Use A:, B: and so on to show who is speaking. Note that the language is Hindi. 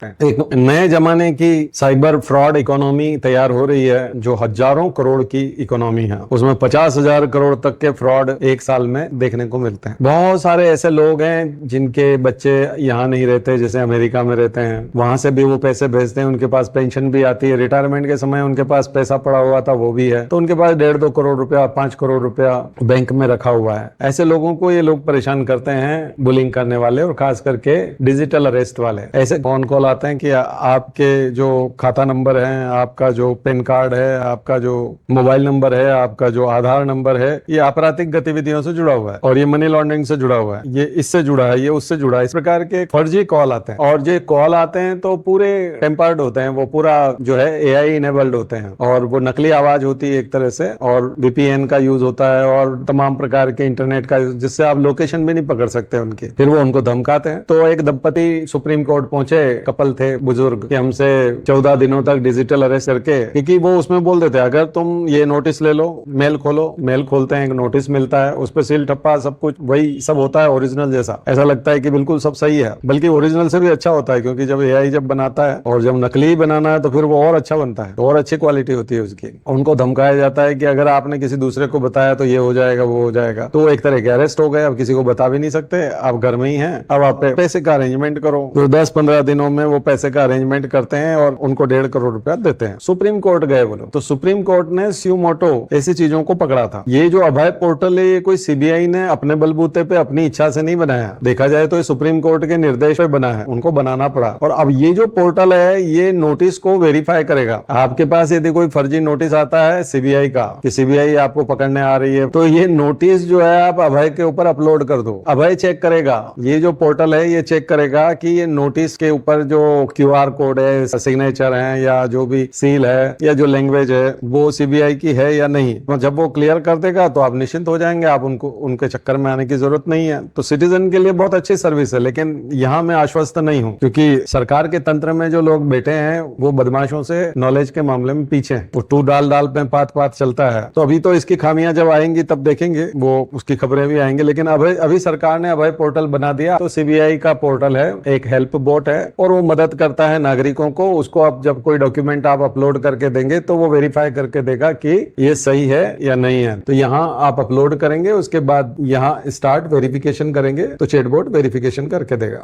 A: एक नए जमाने की साइबर फ्रॉड इकोनॉमी तैयार हो रही है जो हजारों करोड़ की इकोनॉमी है। उसमें 50,000 करोड़ तक के फ्रॉड एक साल में देखने को मिलते हैं। बहुत सारे ऐसे लोग हैं जिनके बच्चे यहाँ नहीं रहते, जैसे अमेरिका में रहते हैं, वहां से भी वो पैसे भेजते हैं, उनके पास पेंशन भी आती है, रिटायरमेंट के समय उनके पास पैसा पड़ा हुआ था वो भी है, तो उनके पास 1.5-2 करोड़ रुपया 5 करोड़ रुपया बैंक में रखा हुआ है। ऐसे लोगों को ये लोग परेशान करते हैं, बुलिंग करने वाले, और खास करके डिजिटल अरेस्ट वाले। ऐसे फोन कॉल आते हैं कि आपके जो खाता नंबर है, आपका जो पैन कार्ड है, आपका जो मोबाइल नंबर है, आपका जो आधार नंबर है, ये आपराधिक गतिविधियों से जुड़ा हुआ है और ये मनी लॉन्ड्रिंग से जुड़ा हुआ है, ये इससे जुड़ा है, ये उससे जुड़ा है। इस प्रकार के फर्जी कॉल आते हैं और ये कॉल आते हैं तो पूरे टेम्पर्ड होते हैं, वो पूरा जो है एआई इनेबल्ड होते हैं और वो नकली आवाज होती है एक तरह से, और वीपीएन का यूज होता है और तमाम प्रकार के इंटरनेट का, जिससे आप लोकेशन भी नहीं पकड़ सकते उनकी। फिर वो उनको धमकाते हैं। तो एक दंपति सुप्रीम कोर्ट पहुंचे, कपल थे बुजुर्ग, कि हमसे 14 दिनों तक डिजिटल अरेस्ट करके, क्योंकि वो उसमें बोल देते हैं अगर तुम ये नोटिस ले लो, मेल खोलो, मेल खोलते हैं, एक नोटिस मिलता है, उस पर सील ठप्पा सब कुछ वही सब होता है ओरिजिनल जैसा, ऐसा लगता है कि बिल्कुल सब सही है, बल्कि ओरिजिनल से भी अच्छा होता है, क्योंकि जब एआई जब बनाता है और जब नकली बनाना है तो फिर वो और अच्छा बनता है, और अच्छी क्वालिटी होती है उसकी। उनको धमकाया जाता है कि अगर आपने किसी दूसरे को बताया तो ये हो जाएगा, वो हो जाएगा। तो एक तरह के अरेस्ट हो गए, अब किसी को बता भी नहीं सकते, आप घर में ही हैं, अब आप पैसे का अरेंजमेंट करो। तो 10-15 दिनों में वो पैसे का अरेंजमेंट करते हैं और उनको 1.5 करोड़ रुपया देते हैं। सुप्रीम कोर्ट गए वो लोग, तो सुप्रीम कोर्ट ने स्यूमोटो ऐसी चीजों को पकड़ा था। ये जो अभय पोर्टल है, ये कोई सीबीआई ने अपने बलबूते पे अपनी इच्छा से नहीं बनाया, देखा जाए तो ये सुप्रीम कोर्ट के निर्देश पे बना है, उनको बनाना पड़ा। और अब ये जो पोर्टल है ये नोटिस को वेरीफाई करेगा। आपके पास यदि कोई फर्जी नोटिस आता है सीबीआई का कि सीबीआई आपको पकड़ने आ रही है, तो ये नोटिस जो है आप अभय के ऊपर अपलोड कर दो, अभय चेक करेगा, ये जो पोर्टल है ये चेक करेगा कि ये नोटिस के ऊपर जो क्यूआर कोड है, सिग्नेचर है, या जो भी सील है, या जो लैंग्वेज है वो सीबीआई की है या नहीं। तो जब वो क्लियर कर देगा तो आप निश्चिंत हो जाएंगे, आप उनके चक्कर में आने की जरूरत नहीं है। तो सिटीजन के लिए बहुत अच्छी सर्विस है, लेकिन यहाँ मैं आश्वस्त नहीं हूँ, क्योंकि सरकार के तंत्र में जो लोग बैठे हैं वो बदमाशों से नॉलेज के मामले में पीछे हैं। वो टू डाल डाल पे पात पात चलता है। तो अभी तो इसकी खामियां जब आएंगी तब देखेंगे, वो उसकी खबरें भी आएंगी। लेकिन अभी सरकार ने अभय पोर्टल बना दिया, तो सीबीआई का पोर्टल है, एक हेल्प बोट है, और वो मदद करता है नागरिकों को। उसको आप जब कोई डॉक्यूमेंट आप अपलोड करके देंगे तो वो वेरीफाई करके देगा कि ये सही है या नहीं है। तो यहाँ आप अपलोड करेंगे, उसके बाद यहाँ स्टार्ट वेरिफिकेशन करेंगे तो चैटबॉट वेरिफिकेशन करके देगा।